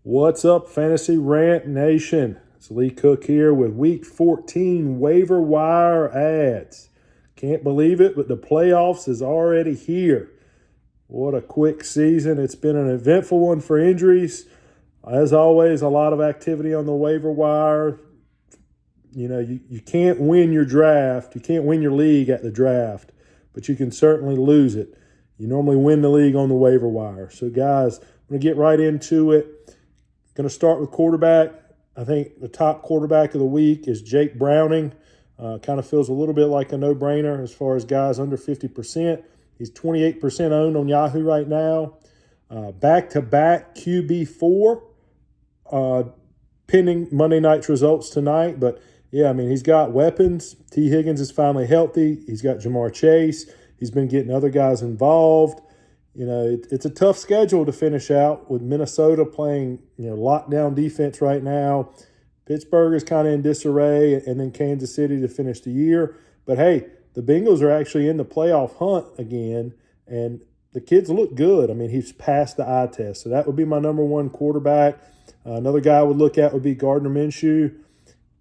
What's up, Fantasy Rant Nation? It's Lee Cook here with Week 14 waiver wire ads. Can't believe it, but the playoffs is already here. What a quick season. It's been an eventful one for injuries. As always, a lot of activity on the waiver wire. You know, you can't win your draft. You can't win your league at the draft, but you can certainly lose it. You normally win the league on the waiver wire. So, guys, I'm going to get right into it. Going to start with quarterback. I think the top quarterback of the week is Jake Browning. Kind of feels a little bit like a no-brainer as far as guys under 50%. He's 28% owned on Yahoo right now. Back-to-back QB4, pending Monday night's results tonight. But, yeah, I mean, he's got weapons. T. Higgins is finally healthy. He's got Jamar Chase. He's been getting other guys involved. You know, it's a tough schedule to finish out with Minnesota playing, lockdown defense right now. Pittsburgh is kind of in disarray, and then Kansas City to finish the year. But, hey, the Bengals are actually in the playoff hunt again, and the kids look good. I mean, he's passed the eye test, so that would be my number one quarterback. Another guy I would look at would be Gardner Minshew.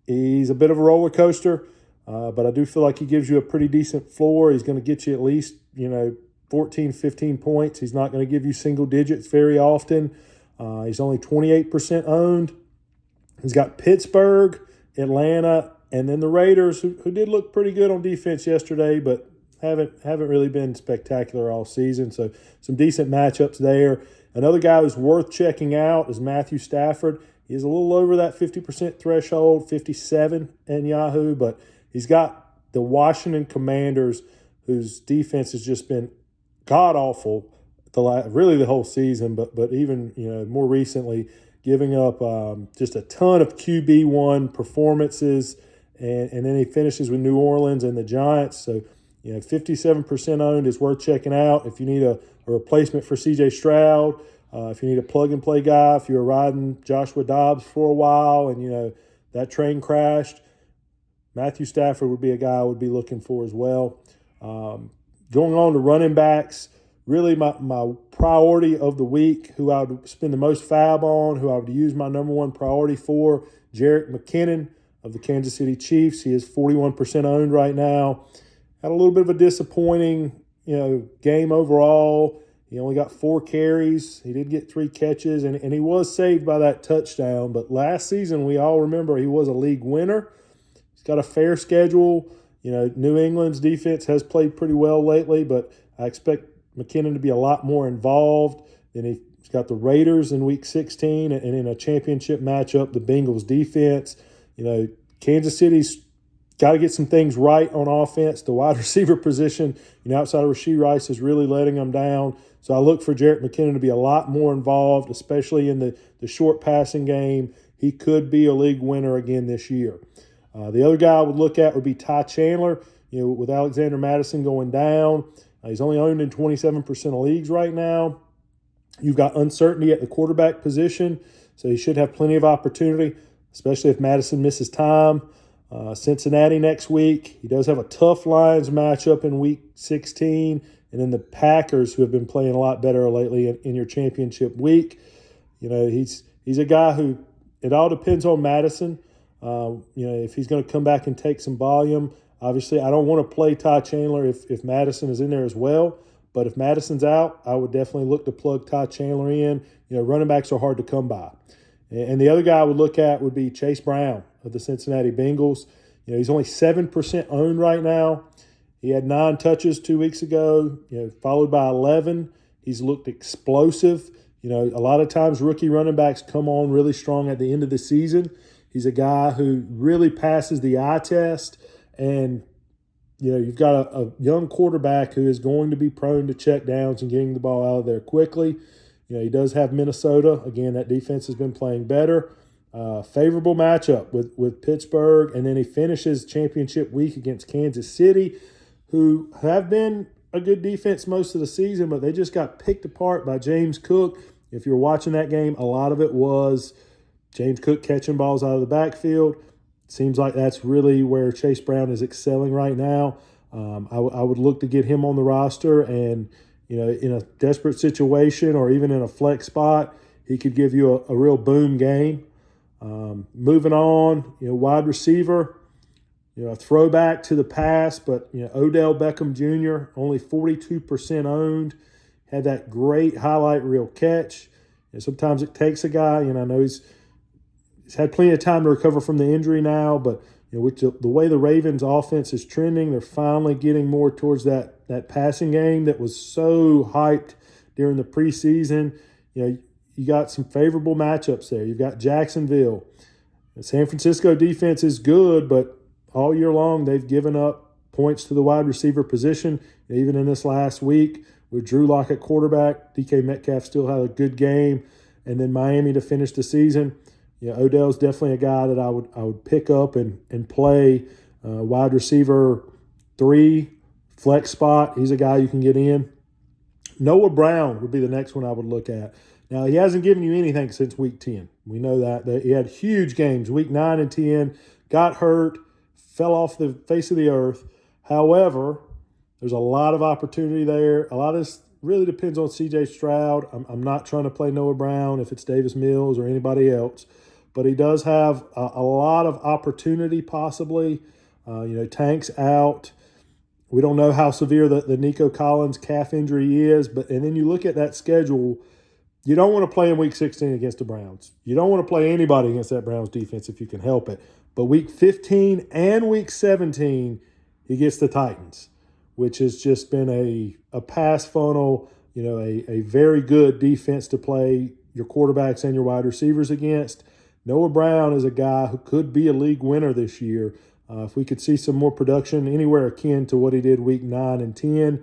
He's a bit of a roller coaster, but I do feel like he gives you a pretty decent floor. He's going to get you at least, 14, 15 points. He's not going to give you single digits very often. He's only 28% owned. He's got Pittsburgh, Atlanta, and then the Raiders, who did look pretty good on defense yesterday, but haven't really been spectacular all season. So some decent matchups there. Another guy who's worth checking out is Matthew Stafford. He's a little over that 50% threshold, 57 in Yahoo, but he's got the Washington Commanders, whose defense has just been god-awful really the whole season, but even more recently, giving up just a ton of QB1 performances, and then he finishes with New Orleans and the Giants. So 57% owned is worth checking out if you need a replacement for C.J. Stroud, if you need a plug-and-play guy, if you were riding Joshua Dobbs for a while and that train crashed. Matthew Stafford would be a guy I would be looking for as well. Going on to running backs, really my priority of the week, who I would spend the most fab on, who I would use my number one priority for, Jerick McKinnon of the Kansas City Chiefs. He is 41% owned right now. Had a little bit of a disappointing, game overall. He only got 4 carries. He did get 3 catches, and he was saved by that touchdown. But last season, we all remember he was a league winner. He's got a fair schedule. New England's defense has played pretty well lately, but I expect McKinnon to be a lot more involved. Then he's got the Raiders in Week 16, and in a championship matchup, the Bengals defense. Kansas City's got to get some things right on offense. The wide receiver position, outside of Rashee Rice, is really letting them down. So I look for Jerick McKinnon to be a lot more involved, especially in the short passing game. He could be a league winner again this year. The other guy I would look at would be Ty Chandler. With Alexander Madison going down, he's only owned in 27% of leagues right now. You've got uncertainty at the quarterback position, so he should have plenty of opportunity, especially if Madison misses time. Cincinnati next week. He does have a tough Lions matchup in Week 16, and then the Packers, who have been playing a lot better lately in your championship week. He's a guy who, it all depends on Madison. If he's going to come back and take some volume. Obviously, I don't want to play Ty Chandler if Madison is in there as well. But if Madison's out, I would definitely look to plug Ty Chandler in. Running backs are hard to come by. And the other guy I would look at would be Chase Brown of the Cincinnati Bengals. He's only 7% owned right now. He had 9 touches 2 weeks ago, followed by 11. He's looked explosive. A lot of times rookie running backs come on really strong at the end of the season. He's a guy who really passes the eye test, and you've got a young quarterback who is going to be prone to check downs and getting the ball out of there quickly. He does have Minnesota. Again, that defense has been playing better. Favorable matchup with Pittsburgh, and then he finishes championship week against Kansas City, who have been a good defense most of the season, but they just got picked apart by James Cook. If you're watching that game, a lot of it was James Cook catching balls out of the backfield. Seems like that's really where Chase Brown is excelling right now. I would look to get him on the roster, and in a desperate situation or even in a flex spot, he could give you a real boom game. Moving on, wide receiver, a throwback to the past, but Odell Beckham Jr. only 42% owned, had that great highlight reel catch. Sometimes it takes a guy, I know he's had plenty of time to recover from the injury now, but with the way the Ravens offense is trending, they're finally getting more towards that passing game that was so hyped during the preseason. You got some favorable matchups there. You've got Jacksonville. The San Francisco defense is good, but all year long they've given up points to the wide receiver position. Even in this last week with Drew Lock at quarterback, DK Metcalf still had a good game. And then Miami to finish the season. Odell's definitely a guy that I would pick up and play wide receiver 3, flex spot. He's a guy you can get in. Noah Brown would be the next one I would look at. Now, he hasn't given you anything since week 10. We know that. He had huge games, week 9 and 10, got hurt, fell off the face of the earth. However, there's a lot of opportunity there. A lot of this really depends on C.J. Stroud. I'm not trying to play Noah Brown if it's Davis Mills or anybody else. But he does have a lot of opportunity possibly. Tank's out. We don't know how severe the Nico Collins calf injury is. And then you look at that schedule, you don't want to play in Week 16 against the Browns. You don't want to play anybody against that Browns defense if you can help it. But Week 15 and Week 17, he gets the Titans, which has just been a pass funnel, a very good defense to play your quarterbacks and your wide receivers against. Noah Brown is a guy who could be a league winner this year. If we could see some more production anywhere akin to what he did week 9 and 10,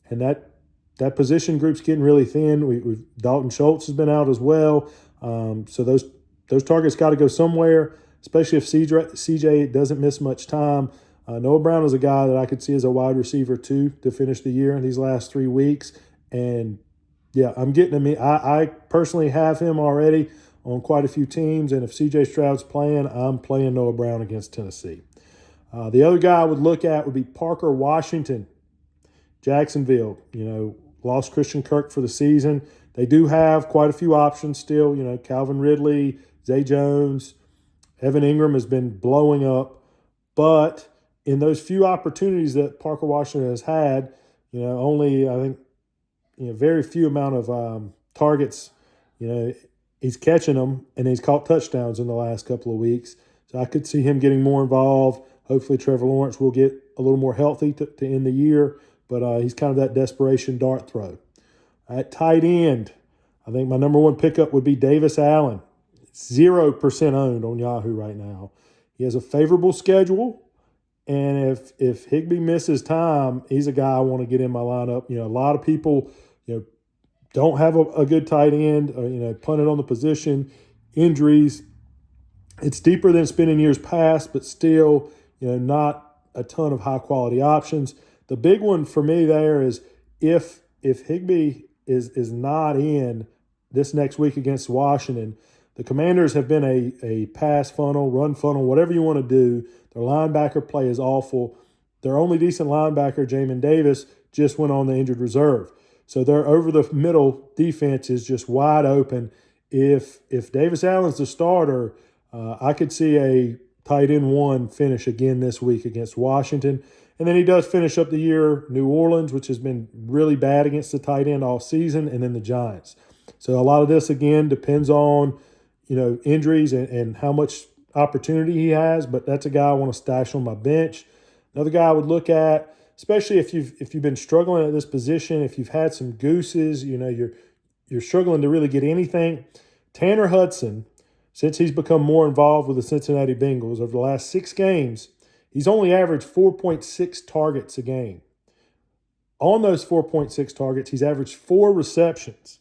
and that position group's getting really thin. Dalton Schultz has been out as well. So those targets got to go somewhere, especially if CJ doesn't miss much time. Noah Brown is a guy that I could see as a wide receiver too to finish the year in these last 3 weeks. And yeah, I'm getting him. I personally have him already on quite a few teams, and if C.J. Stroud's playing, I'm playing Noah Brown against Tennessee. The other guy I would look at would be Parker Washington, Jacksonville. Lost Christian Kirk for the season. They do have quite a few options still. Calvin Ridley, Zay Jones, Evan Ingram has been blowing up. But in those few opportunities that Parker Washington has had, only I think very few amount of targets. He's catching them, and he's caught touchdowns in the last couple of weeks. So I could see him getting more involved. Hopefully Trevor Lawrence will get a little more healthy to end the year, but he's kind of that desperation dart throw. At tight end, I think my number one pickup would be Davis Allen. 0% owned on Yahoo right now. He has a favorable schedule, and if Higbee misses time, he's a guy I want to get in my lineup. A lot of people, don't have a good tight end, punted on the position, injuries. It's deeper than it's been in years past, but still, not a ton of high-quality options. The big one for me there is if Higbee is not in this next week against Washington, the Commanders have been a pass funnel, run funnel, whatever you want to do. Their linebacker play is awful. Their only decent linebacker, Jamin Davis, just went on the injured reserve. So their over-the-middle defense is just wide open. If Davis Allen's the starter, I could see a tight end 1 finish again this week against Washington. And then he does finish up the year New Orleans, which has been really bad against the tight end all season, and then the Giants. So a lot of this, again, depends on, injuries and how much opportunity he has, but that's a guy I want to stash on my bench. Another guy I would look at, especially if you've been struggling at this position, if you've had some gooses, you're struggling to really get anything. Tanner Hudson, since he's become more involved with the Cincinnati Bengals over the last 6 games, he's only averaged 4.6 targets a game. On those 4.6 targets, he's averaged 4 receptions.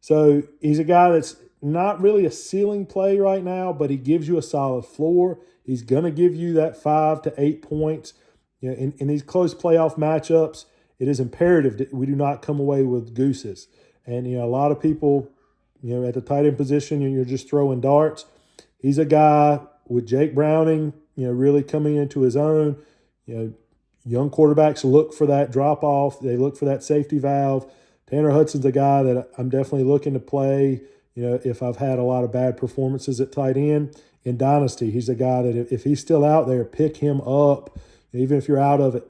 So he's a guy that's not really a ceiling play right now, but he gives you a solid floor. He's going to give you that 5 to 8 points. In these close playoff matchups, it is imperative that we do not come away with gooses. And, a lot of people, at the tight end position, you're just throwing darts. He's a guy with Jake Browning, really coming into his own. Young quarterbacks look for that drop-off. They look for that safety valve. Tanner Hudson's a guy that I'm definitely looking to play, if I've had a lot of bad performances at tight end. In Dynasty, he's a guy that if he's still out there, pick him up. Even if you're out of it,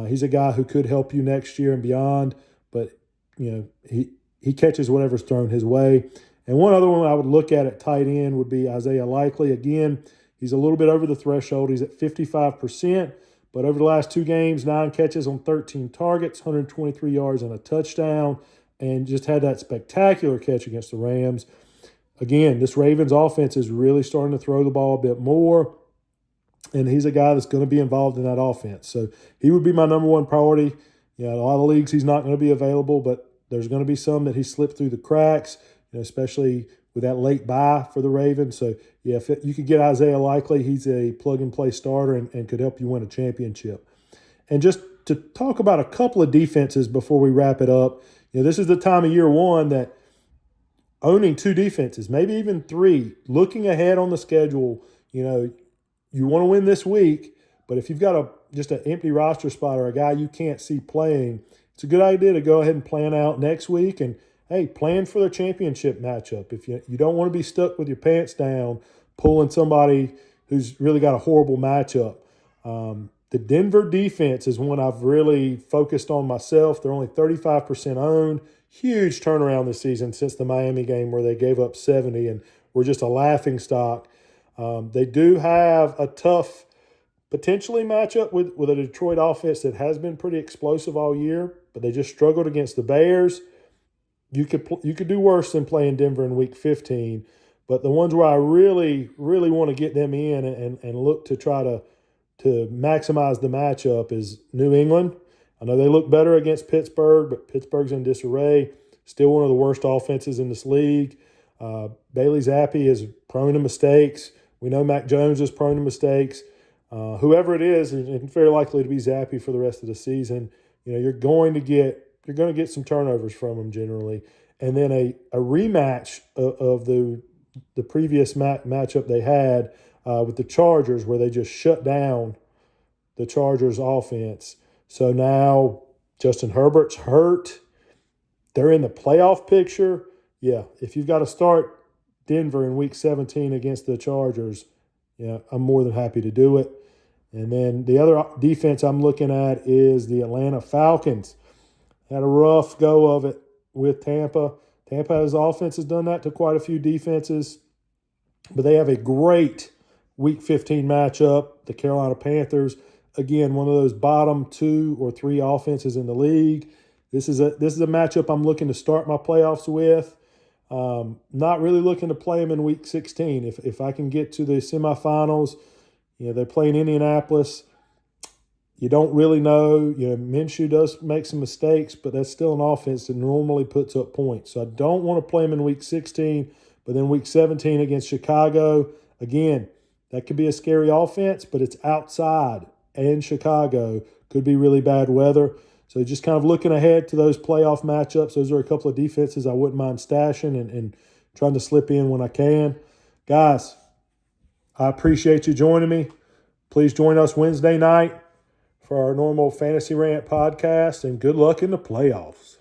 he's a guy who could help you next year and beyond. But, he catches whatever's thrown his way. And one other one I would look at tight end would be Isaiah Likely. Again, he's a little bit over the threshold. He's at 55%. But over the last 2 games, 9 catches on 13 targets, 123 yards and a touchdown, and just had that spectacular catch against the Rams. Again, this Ravens offense is really starting to throw the ball a bit more, and he's a guy that's going to be involved in that offense. So he would be my number one priority. A lot of leagues he's not going to be available, but there's going to be some that he slipped through the cracks, especially with that late bye for the Ravens. So, if you could get Isaiah Likely, he's a plug-and-play starter and could help you win a championship. And just to talk about a couple of defenses before we wrap it up, this is the time of year one that owning 2 defenses, maybe even 3, looking ahead on the schedule, you want to win this week, but if you've got just an empty roster spot or a guy you can't see playing, it's a good idea to go ahead and plan out next week and, hey, plan for the championship matchup. If you don't want to be stuck with your pants down pulling somebody who's really got a horrible matchup. The Denver defense is one I've really focused on myself. They're only 35% owned. Huge turnaround this season since the Miami game where they gave up 70 and were just a laughing stock. They do have a tough, potentially matchup with a Detroit offense that has been pretty explosive all year, but they just struggled against the Bears. You could do worse than playing Denver in Week 15, but the ones where I really, really want to get them in and look to try to maximize the matchup is New England. I know they look better against Pittsburgh, but Pittsburgh's in disarray. Still one of the worst offenses in this league. Bailey Zappi is prone to mistakes. We know Mac Jones is prone to mistakes. Whoever it is very likely to be Zappi for the rest of the season. You're going to get some turnovers from him generally. And then a rematch of the previous matchup they had with the Chargers where they just shut down the Chargers offense. So now Justin Herbert's hurt. They're in the playoff picture. Yeah, if you've got to start Denver in Week 17 against the Chargers, I'm more than happy to do it. And then the other defense I'm looking at is the Atlanta Falcons. Had a rough go of it with Tampa. Tampa's offense has done that to quite a few defenses. But they have a great Week 15 matchup, the Carolina Panthers. Again, one of those bottom 2 or 3 offenses in the league. This is a matchup I'm looking to start my playoffs with. Not really looking to play them in Week 16. If I can get to the semifinals, they're playing Indianapolis. You don't really know. Minshew does make some mistakes, but that's still an offense that normally puts up points. So I don't want to play them in Week 16, but then Week 17 against Chicago, again, that could be a scary offense, but it's outside, and Chicago could be really bad weather. So just kind of looking ahead to those playoff matchups, those are a couple of defenses I wouldn't mind stashing and trying to slip in when I can. Guys, I appreciate you joining me. Please join us Wednesday night for our normal Fantasy Rant podcast, and good luck in the playoffs.